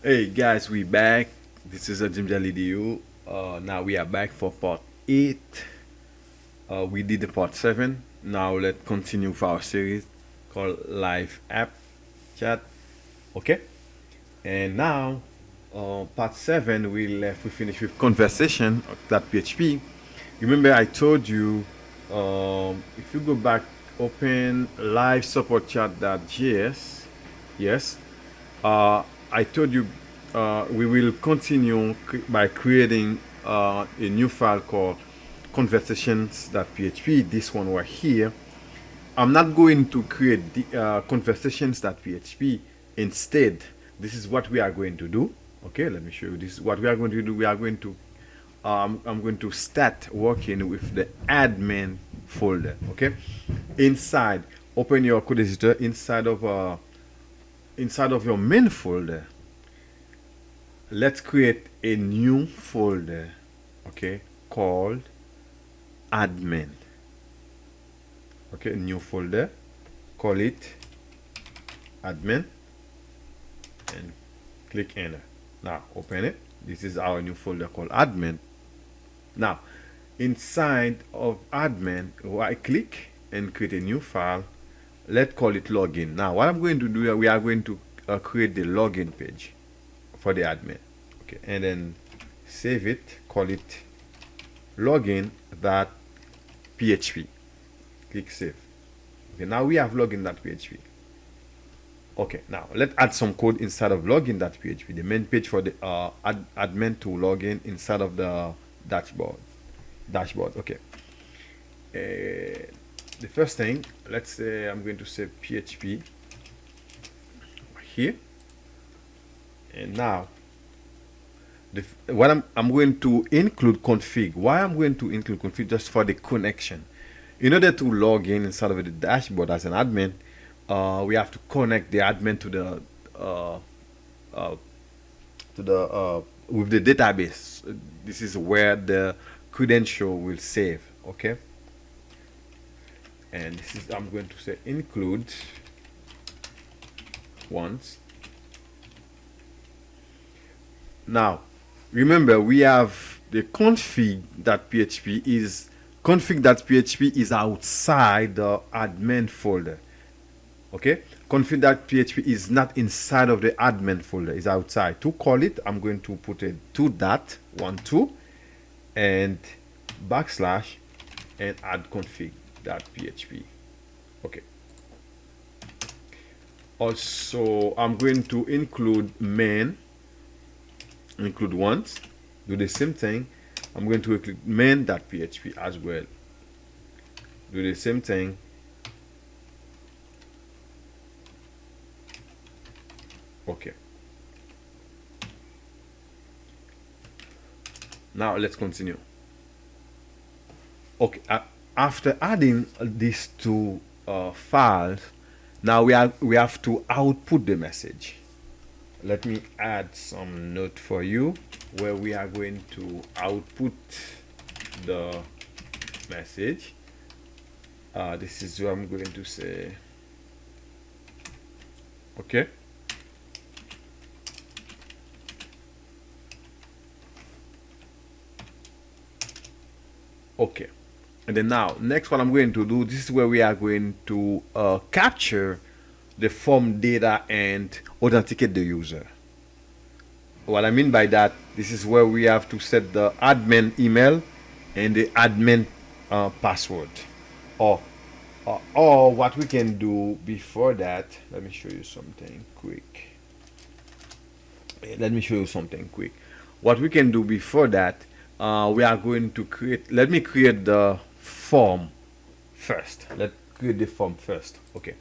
Hey guys, we back. This is a Jimdel-Edu. Now we are back for part 8. We did the part 7. Now let's continue with our series called Live App Chat. Okay? And now, part 7, we finished with conversation.php. Remember, I told you if you go back, open live support chat.js. Yes. I told you we will continue by creating a new file called conversations.php. This one right here. I'm not going to create the conversations.php. Instead, this is what we are going to do. Okay, let me show you. This is what we are going to do. We are going to I'm going to start working with the admin folder. Okay, inside, open your code editor inside of your main folder. Let's create a new folder, okay, called admin. Okay, new folder, call it admin, and click enter. Now open it. This is our new folder called admin. Now inside of admin, right click and create a new file. Let's call it login. Now what I'm going to do, we are going to create the login page for the admin. Okay, and then save it, call it login.php. Click save. Okay, now we have login.php. Okay, now let's add some code inside of login.php, the main page for the admin to log in inside of the dashboard. Okay. The first thing, let's say I'm going to say PHP here, and now what I'm going to include config. Why I'm going to include config? Just for the connection. In order to log in inside of the dashboard as an admin, we have to connect the admin to the with the database. This is where the credential will save. Okay, and this is, I'm going to say include once. Now remember, we have the config.php is outside the admin folder. Okay, config.php is not inside of the admin folder, is outside. To call it, I'm going to put a 2.12 and backslash and add config.php. okay, also I'm going to include include once, do the same thing. I'm going to include main.php as well, do the same thing. Okay, now let's continue. Okay, after adding these two files, now we have to output the message. Let me add some note for you where we are going to output the message. This is what I'm going to say. Okay, okay, and then now next, what I'm going to do, this is where we are going to capture the form data and authenticate the user. What I mean by that, this is where we have to set the admin email and the admin password, or what we can do before that. Let me show you something quick. What we can do before that, we are going to create, let me create the form first. Let's create the form first. Okay,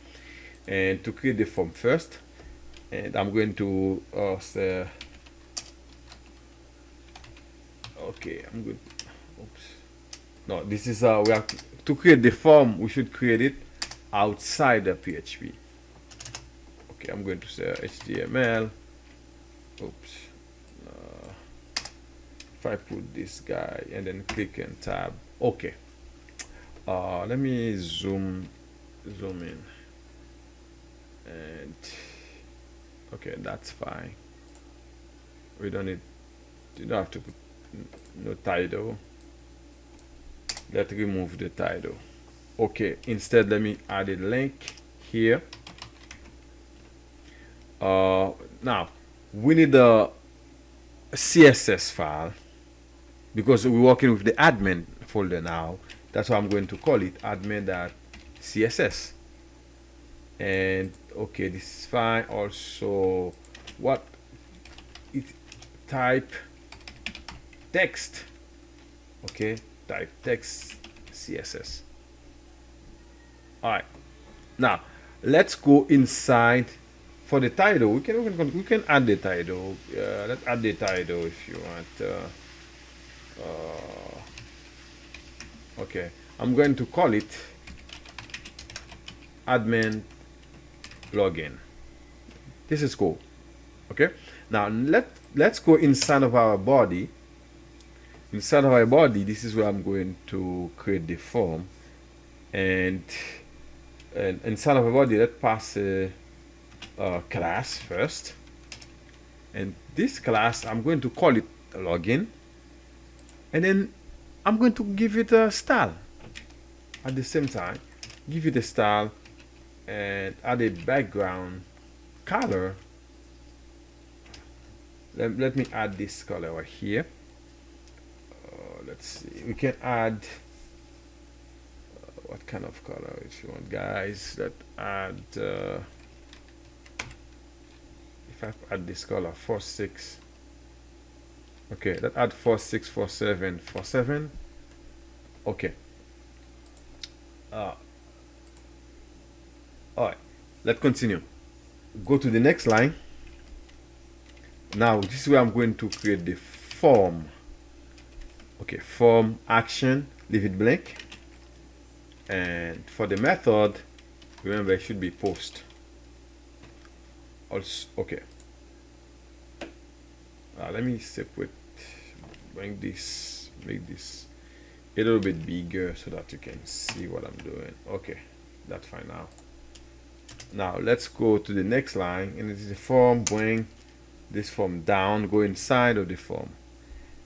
and to create the form first, and I'm going to say, okay, I'm good. Oops. No, this is we have to create the form. We should create it outside the PHP. Okay, I'm going to say HTML. Oops. If I put this guy and then click and tab. Okay. Let me zoom in. And okay, that's fine. We don't need, you don't have to put no title. Let's remove the title. Okay, instead let me add a link here. Now we need a CSS file because we're working with the admin folder now. That's why I'm going to call it admin.css. And okay, this is fine. Also, what it type text. Okay, type text CSS. All right, now let's go inside. For the title, we can add the title. Let's add the title if you want. Okay, I'm going to call it admin login. This is cool. Okay, now let's go inside of our body. Inside of our body, this is where I'm going to create the form, and inside of our body, let's pass a class first, and this class I'm going to call it login, and then I'm going to give it a style at the same time. Give it a style and add a background color. Let me add this color right here. Let's see, we can add what kind of color if you want, guys. Let's add if I add this color 46. Okay, let's add 464747. Okay. All right, let's continue. Go to the next line. Now this is where I'm going to create the form. Okay, form action, leave it blank. And for the method, remember it should be post. Also, okay. Let me separate, make this a little bit bigger so that you can see what I'm doing. Okay, that's fine now. Now let's go to the next line, and it is the form. Bring this form down, go inside of the form,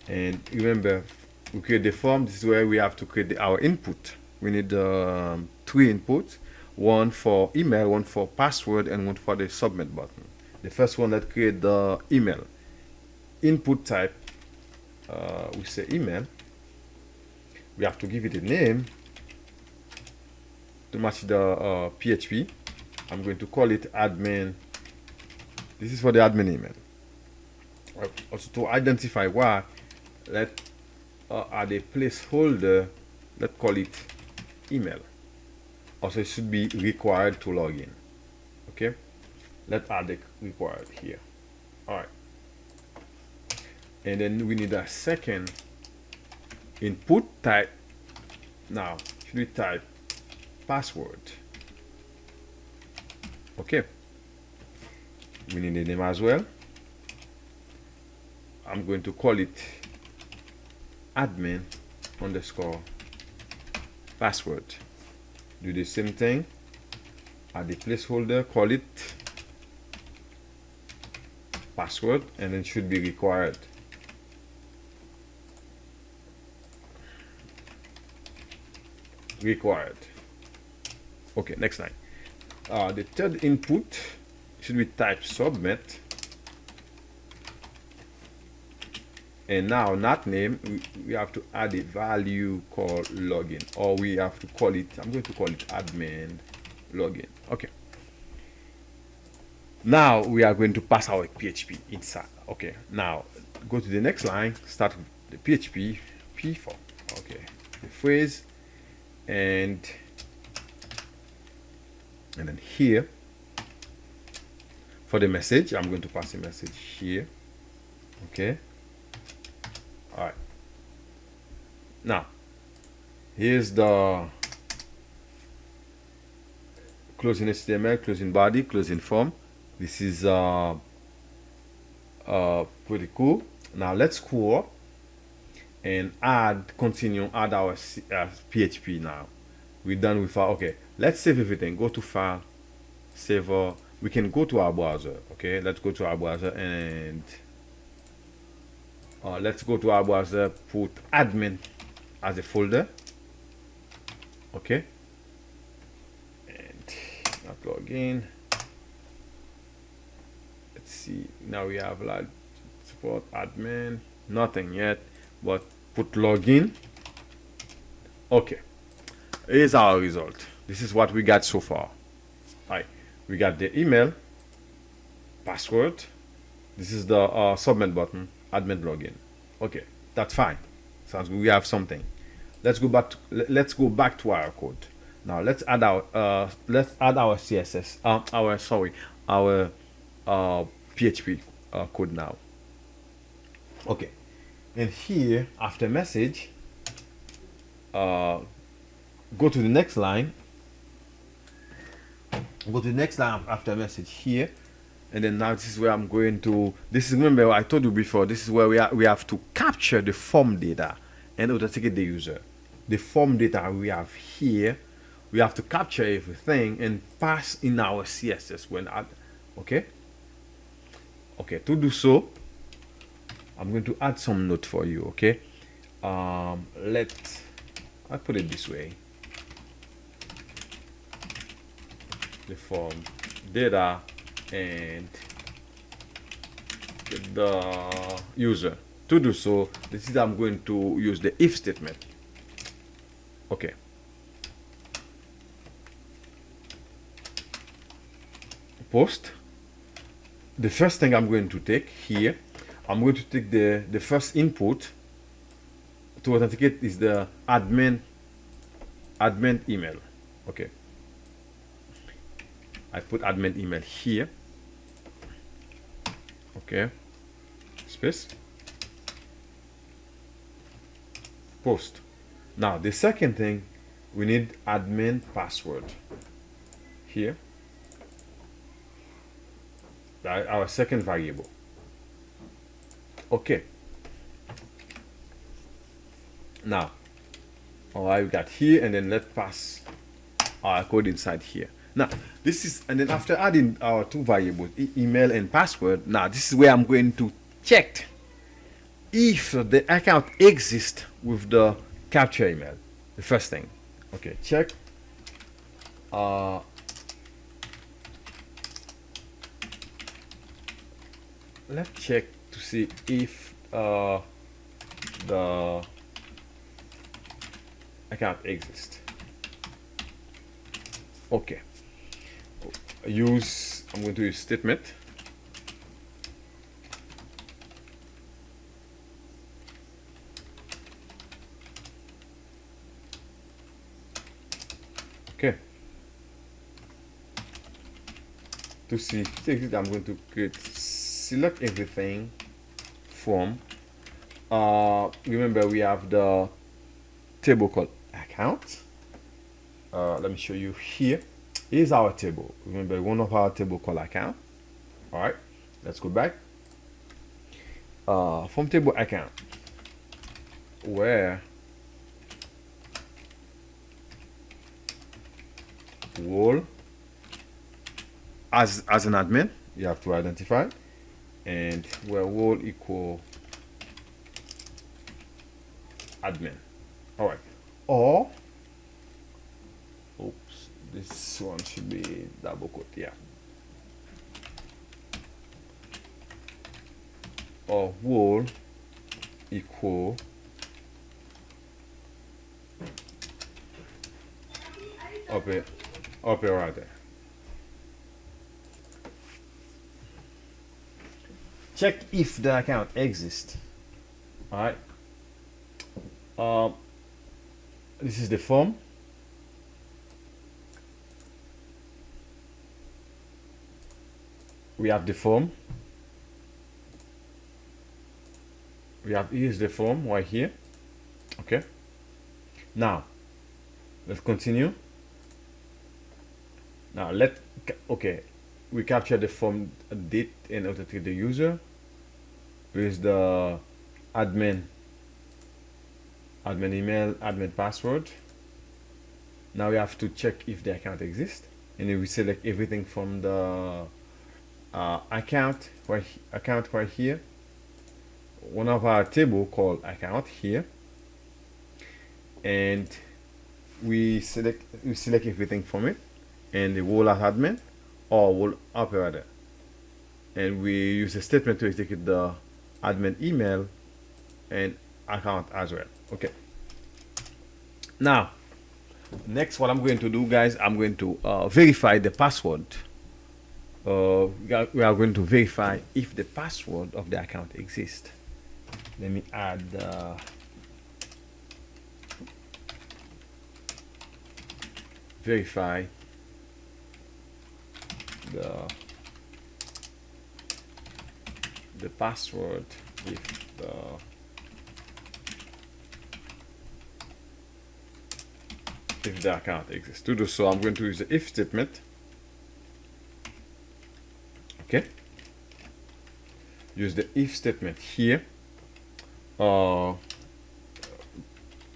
and remember we create the form. This is where we have to create our input. We need 3 inputs, one for email, one for password, and one for the submit button. The first one, let's create the email. Input type, we say email. We have to give it a name to match the PHP. I'm going to call it admin. This is for the admin email. Also, to identify why, let's add a placeholder. Let's call it email. Also, it should be required to log in. Okay, let's add the required here. All right, and then we need a second input type. Now should we type password? Okay, we need a name as well. I'm going to call it admin underscore password. Do the same thing, add the placeholder, call it password, and then should be required. Okay, next line. The third input should be type submit, and now not name, we have to add a value called login, or we have to call it, I'm going to call it admin login. Okay, now we are going to pass our PHP inside. Okay, now go to the next line, start with the PHP p4. Okay, the phrase, and then here for the message, I'm going to pass a message here. Okay, all right, now here's the closing HTML, closing body, closing form. This is pretty cool. Now let's scroll up and add our PHP. Now we're done with our, okay, let's save everything. Go to file, save. We can go to our browser. Okay, let's go to our browser, and Let's go to our browser, put admin as a folder. Okay, and not login. Let's see, now we have like support admin, nothing yet, but put login. Okay, here's our result. This is what we got so far. Right, we got the email, password. This is the submit button, admin login. Okay, that's fine. Sounds good. We have something. Let's go back. Let's go back to our code. Now let's add our CSS. Our PHP code now. Okay, and here after message, go to the next line. Go to the next line after message here, and then now this is where I'm going to. This is, remember I told you before. This is where we have to capture the form data and authenticate the user. The form data we have here, we have to capture everything and pass in our CSS when add. Okay. Okay. To do so, I'm going to add some note for you. Okay. I put it this way. The form data and the user. To do so, this is I'm going to use the if statement. Okay. Post. The first thing I'm going to take here, I'm going to take the first input to authenticate is the admin email. Okay. I put admin email here. Okay. Space. Post. Now the second thing, we need admin password here. That's our second variable. Okay. Now, all right, we got here, and then let's pass our code inside here. Now, this is, and then after adding our two variables, email and password, now this is where I'm going to check if the account exists with the capture email. The first thing. Okay, check. Let's check to see if the account exists. Okay. I'm going to use statement. Okay. To see if it exists, I'm going to select everything from. Remember, we have the table called account. Let me show you here. Here's our table. Remember, one of our table called account. All right, let's go back. From table account, where role as an admin, you have to identify, and where role equal admin. All right, or oops, this one should be double quote, yeah. Or role equal operator. Check if the account exists. All right. This is the form. We have the form. Here's the form right here. Okay. Now, let's continue. Now okay, we capture the form date and authenticate the user with the admin email, admin password. Now we have to check if the account exists, and then we select everything from the account right here. table called account here, and we select everything from it, and the role as admin or role operator, and we use a statement to execute the admin email and account as well. Okay, now next what I'm going to do, guys, I'm going to verify the password. We are going to verify if the password of the account exists. Let me add verify the password if the account exists. To do so, I'm going to use the if statement. Okay, use the if statement here. Go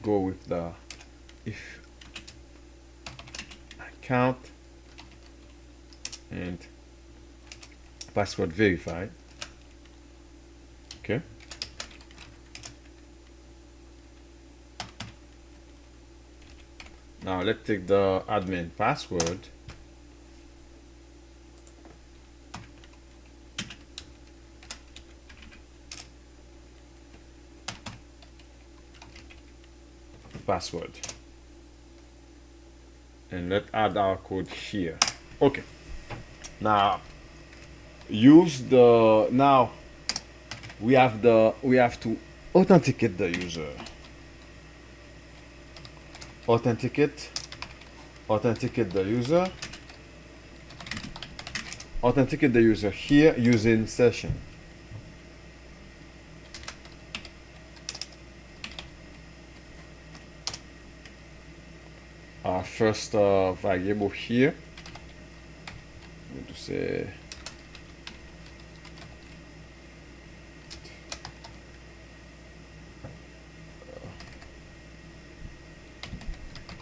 with the if account and password verified. Okay, now let's take the admin password. Password, and let's add our code here. Okay, now use the we have to authenticate the user. Authenticate the user. Authenticate the user here using session. Our first variable here, I'm going to say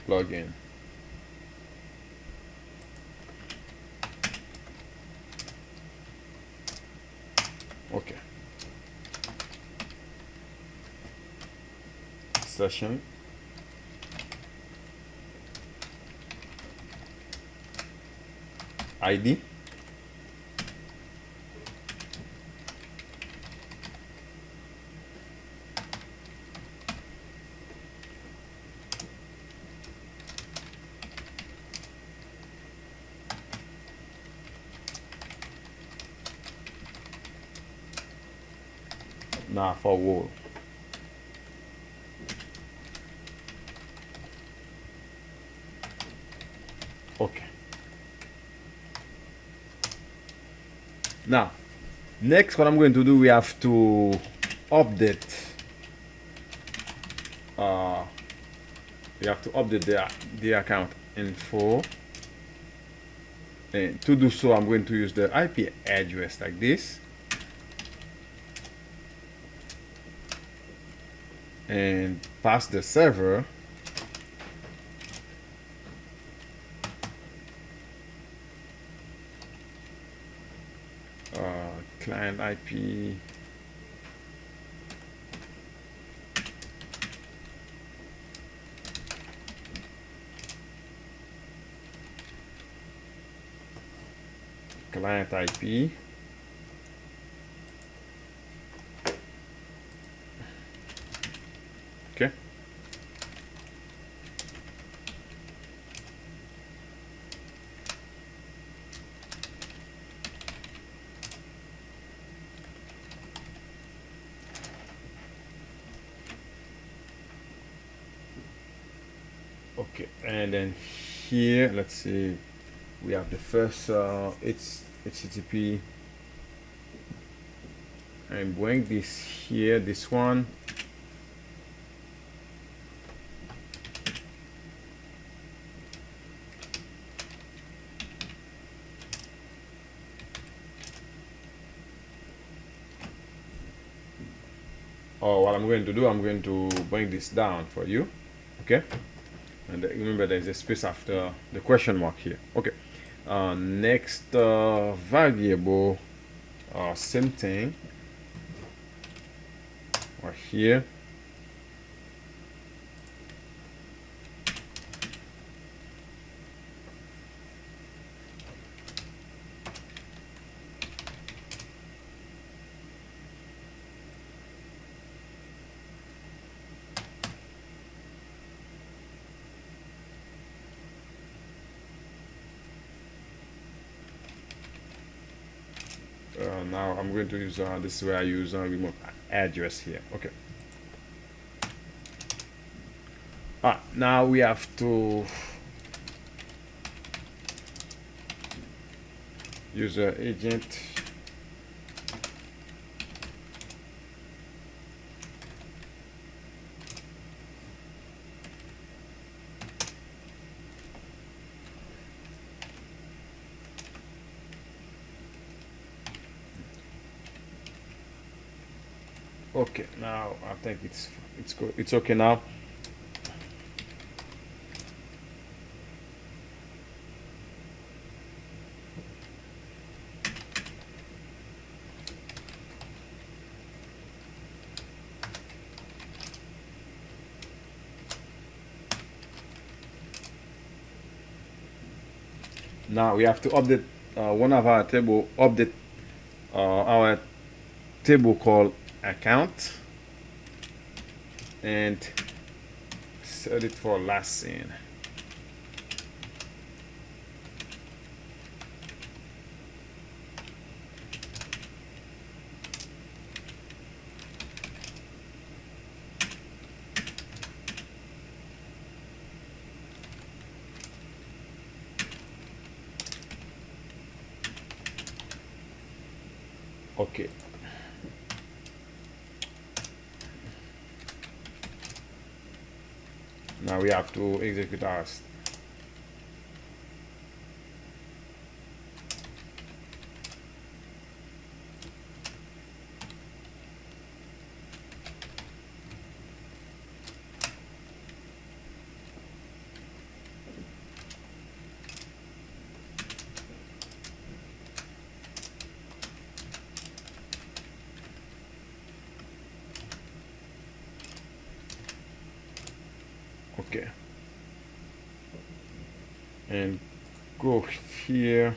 plugin. Okay. Session. ID. Now for role. Okay. Now, next what I'm going to do, we have to update the account info, and to do so I'm going to use the IP address like this, and pass the server client IP client IP okay. Okay, and then here, let's see, we have the first it's HTTP, and bring this here, this one. Or what I'm going to do, I'm going to bring this down for you, okay? And remember, there's a space after the question mark here. Okay. Next variable, same thing. or here. Now I'm going to use this is where I use remote address here. Okay. Now we have to user agent. Okay, now I think it's good. It's okay now. Now we have to update one of our table. Update our table called account and set it for last seen. Okay. Now we have to execute our okay, and go here.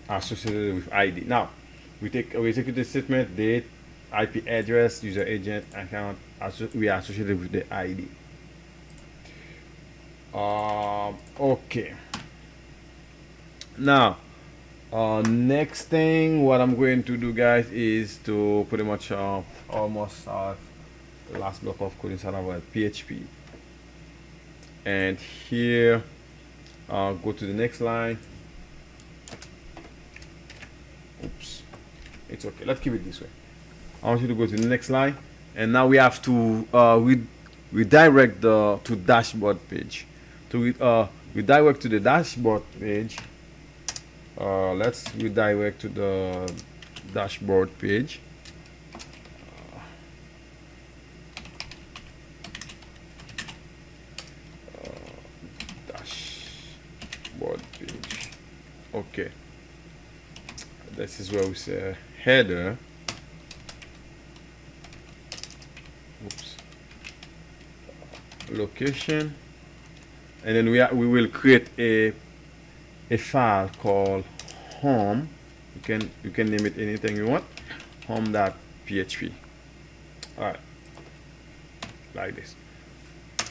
Associated with ID. Now we execute the statement, date, IP address, user agent, account. We are associated with the ID. Okay. Now, next thing, what I'm going to do, guys, is to pretty much almost the last block of code inside of our PHP. And here, go to the next line. Oops, it's okay. Let's keep it this way. I want you to go to the next line, and now we have to redirect to dashboard page. To redirect to the dashboard page. Let's redirect to the dashboard page. Dashboard page. Okay. This is where we say header. Oops. Location, and then we will create a file called home. You can name it anything you want. Home.php. All right, like this.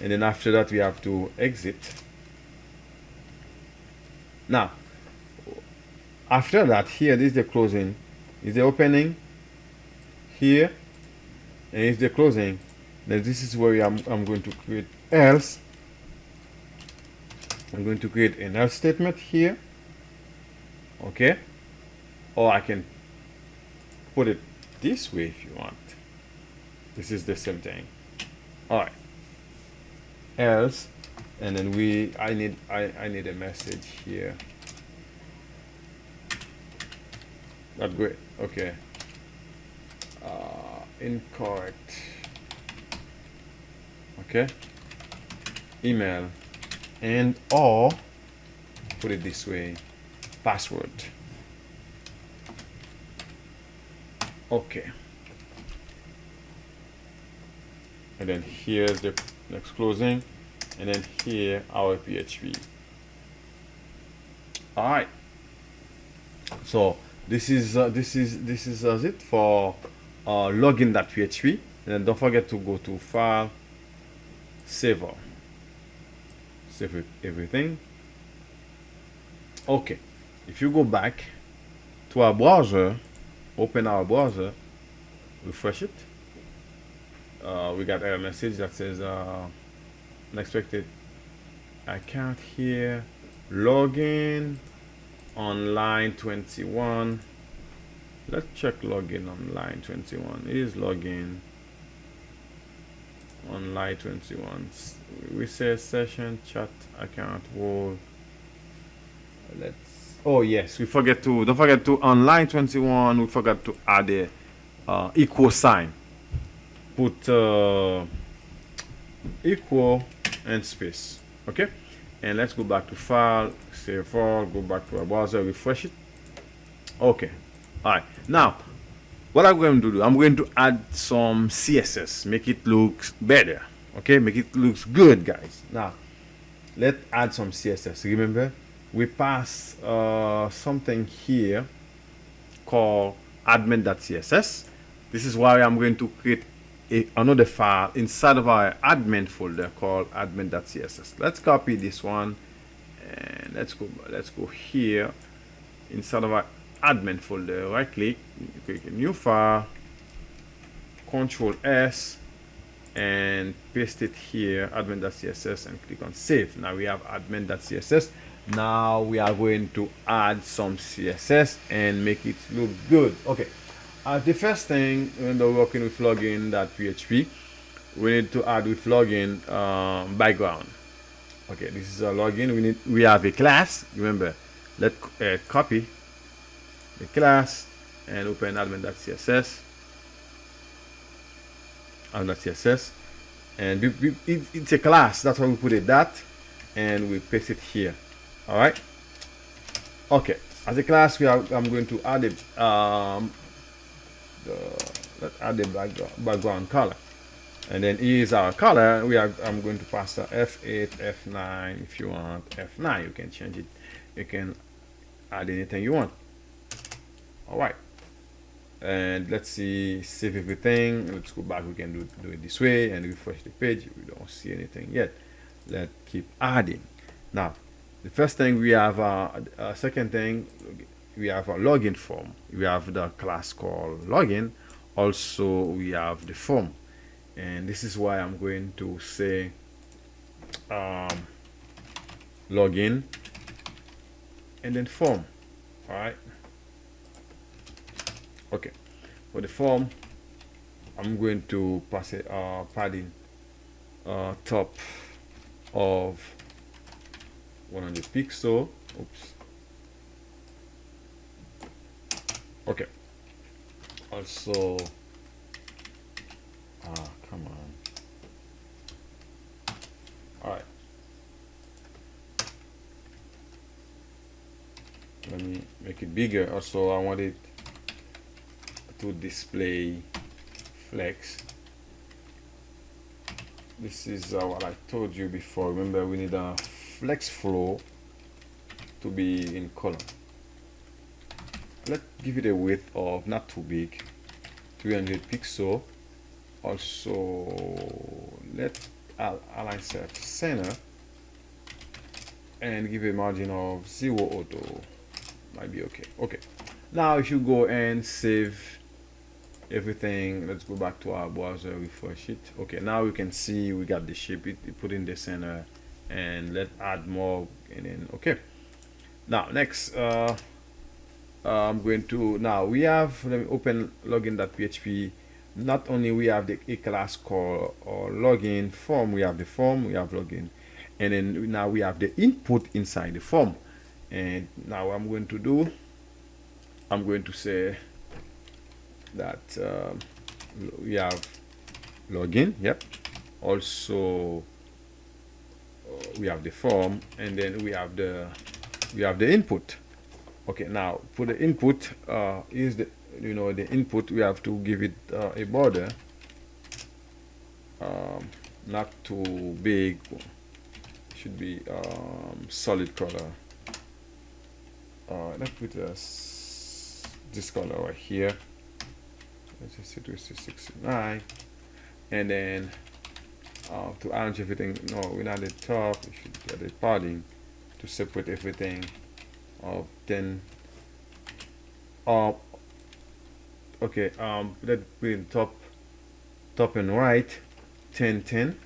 And then after that we have to exit. Now after that, here this is the closing, is the opening here, and is the closing. Then this is where I'm going to create else. I'm going to create an else statement here. Okay, or I can put it this way if you want. This is the same thing. All right, else, and then I need a message here. Not great. Okay. Incorrect. okay, email, and or put it this way, password. Okay, and then here's the next closing, and then here our PHP. All right, so this is it for login.php. And then don't forget to go to file, save all, save everything. Okay, if you go back to our browser, open our browser, refresh it, we got a message that says unexpected account here, login on line 21. Let's check login on line 21. It is login on line 21. We say session chat account role. Let's, oh yes, we forget to, don't forget to, on line 21 we forgot to add a equal sign. Put equal and space. Okay, and let's go back to file, save all, go back to our browser, refresh it. Okay, all right, now what I'm going to do, I'm going to add some CSS, make it look better. Okay, make it looks good, guys. Now let's add some CSS. Remember, we pass something here called admin.css. This is why I'm going to create another file inside of our admin folder called admin.css. Let's copy this one and let's go here inside of our admin folder. Right click, click a new file, Control S, and paste it here, admin.css, and click on save. Now we have admin.css. Now we are going to add some CSS and make it look good. Okay, the first thing when we're working with login.php, we need to add with login background. Okay, this is a login. We have a class. Remember, let's copy the class and open admin.css. And it's a class. That's why we put it that, and we paste it here. All right. Okay. As a class, I'm going to add let's add the background color, and then here's our color. I'm going to pass the F8, F9. If you want F9, you can change it. You can add anything you want. All right. And let's see, save everything. Let's go back. We can do it this way and refresh the page. We don't see anything yet. Let's keep adding. Now, the first thing we have, second thing, we have a login form. We have the class called login. Also, we have the form, and this is why I'm going to say login and then form. All right. Okay, for the form, I'm going to pass a padding top of 100 pixel. Oops. Okay. Also, come on. All right. Let me make it bigger. Also, I want it to display flex. This is what I told you before. Remember, we need a flex flow to be in color. Let's give it a width of not too big, 300 pixel. Also, let's align set center and give a margin of 0 auto. Might be okay. Okay. Now, if you go and save everything, let's go back to our browser, refresh it. Okay, now we can see we got the shape, it put in the center, and let's add more, and then okay. Now next, I'm going to, now we have, let me open login.php. Not only we have a class called or login form, we have the form, we have login, and then now we have the input inside the form. And now what I'm going to do, I'm going to say that we have login, yep, also we have the form, and then we have the input. Okay, now for the input, is the the input, we have to give it a border, not too big. It should be solid color. Let's put this color right here. Let's just set to 69, and then to arrange everything. No, we're not at the top. We should get the padding to separate everything. Then okay, let's put in top and right 10 10.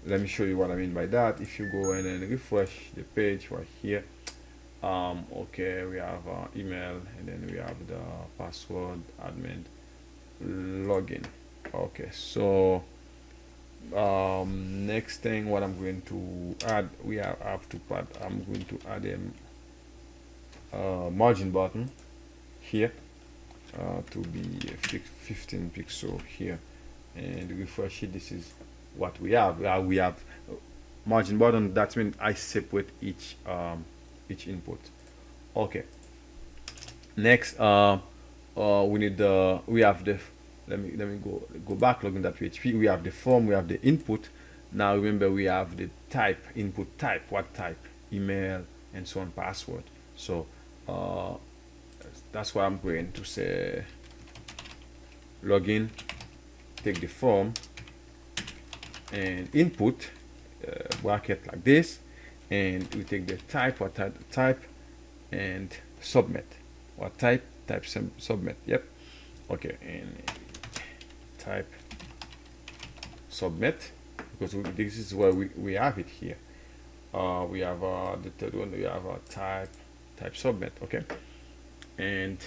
Let me show you what I mean by that. If you go and then refresh the page right here, okay, we have email, and then we have the password, admin, login. Okay, so next thing, what I'm going to add, I'm going to add a margin button here, to be 15 pixel here, and refresh it. This is what we have. We have margin button. That means I separate each input. Okay, next we need we have the, let me go back, login.php. We have the form, we have the input. Now remember, we have the type, input type, what type, email, and so on, password. So that's why I'm going to say login, take the form and input, bracket like this, and we take the type, what type, and submit, what type, submit. Yep. Okay, and type submit, because this is where we have it here. We have the third one, we have type submit. Okay, and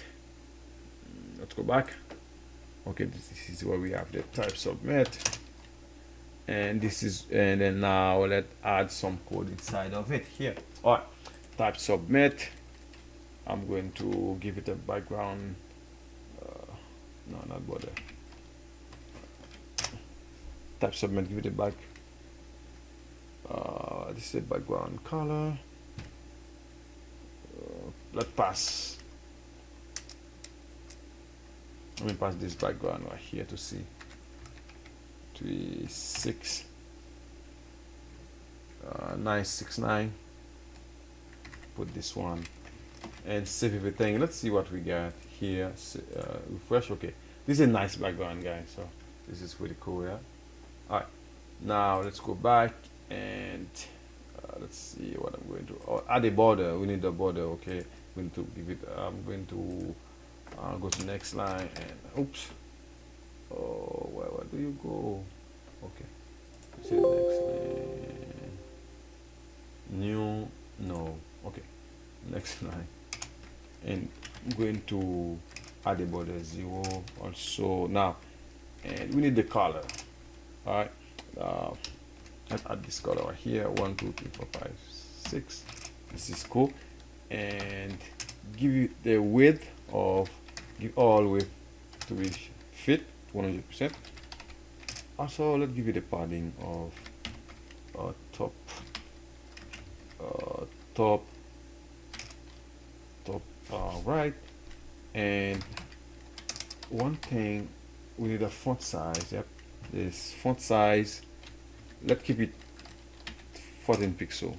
let's go back. Okay, this is where we have the type submit, and this is, and then now let's add some code inside of it here. All right, type submit. I'm going to give it a background. No, not border. Type submit, give it a back. This is a background color. Let's pass. Let me pass this background right here to see. 969. Put this one and save everything. Let's see what we got here. Refresh. Okay, this is a nice background, guys. So this is pretty cool. Yeah. All right. Now let's go back and let's see what I'm going to add a border. We need a border. Okay, we need to give it. I'm going to go to next line and oops. Oh, where do you go? Okay. See next line. New. No. Okay. Next line. And I'm going to add a border 0 also now, and we need the color. All right, let's add this color right here. 1 2 3 4 5 6. This is cool, and give it the width of, give all width to be fit 100%. Also, let's give it a padding of top right. And one thing, we need a font size. Yep, this font size, let's keep it 14 pixel.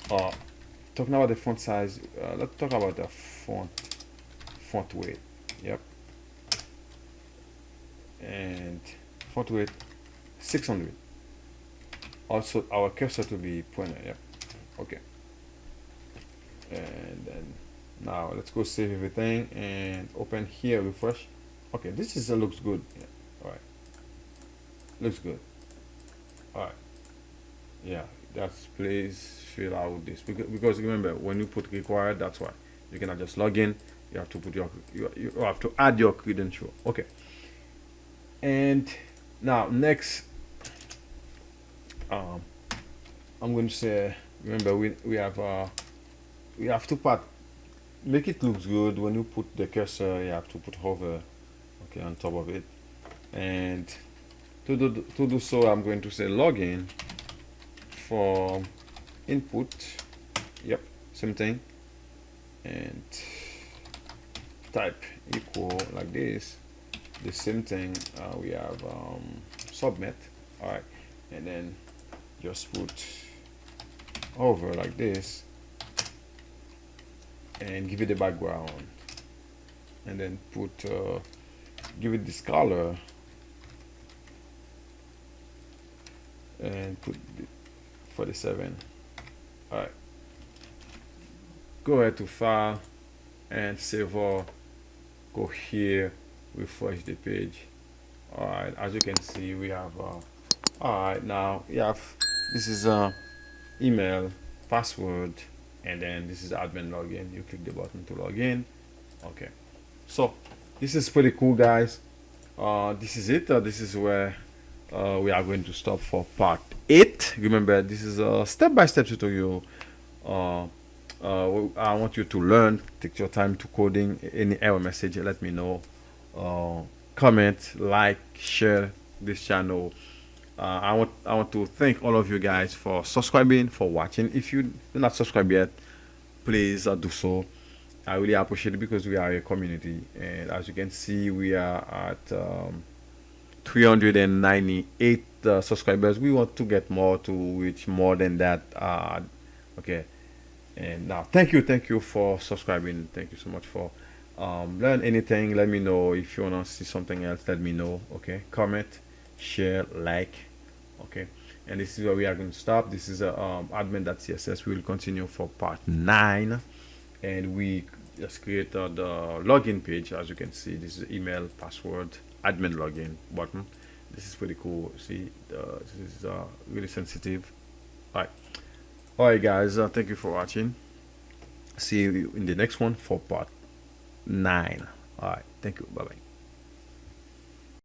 Talking about the font size, let's talk about the font weight. Yep, and font weight 600. Also our cursor to be pointed. Yep. Okay, and then now let's go save everything and open here, refresh. Okay, this is looks good. Yeah. All right, looks good. All right, yeah, that's, please fill out this, because remember, when you put required, that's why you cannot just log in. You have to put you have to add your credential. Okay, and now next, I'm going to say, remember, we have two parts. Make it looks good. When you put the cursor, you have to put hover, okay, on top of it, and To do so, I'm going to say login for input. Yep, same thing, and type equal like this. The same thing. We have submit. All right, and then just put over like this, and give it a background, and then put give it this color, and put 47. All right, go ahead to file and save all. Go here, refresh the page. All right, as you can see, we have all right, now we have, this is email, password, and then this is admin login. You click the button to log in. Okay, so this is pretty cool, guys. This is it. This is where we are going to stop for part 8. Remember, this is a step-by-step tutorial. I want you to learn. Take your time to coding. Any error message, let me know. Comment, like, share this channel. I want to thank all of you guys for subscribing, for watching. If you do not subscribe yet, please do so. I really appreciate it because we are a community, and as you can see, we are at 398 subscribers. We want to get more, to reach more than that. Okay, and now thank you for subscribing. Thank you so much for learn anything. Let me know if you want to see something else. Let me know. Okay, comment, share, like. Okay, and this is where we are going to stop. This is admin.css. We will continue for part 9, and we just create the login page. As you can see, this is email, password, admin login button. This is pretty cool. See, this is really sensitive. All right, guys. Thank you for watching. See you in the next one for part 9. All right, thank you. Bye bye.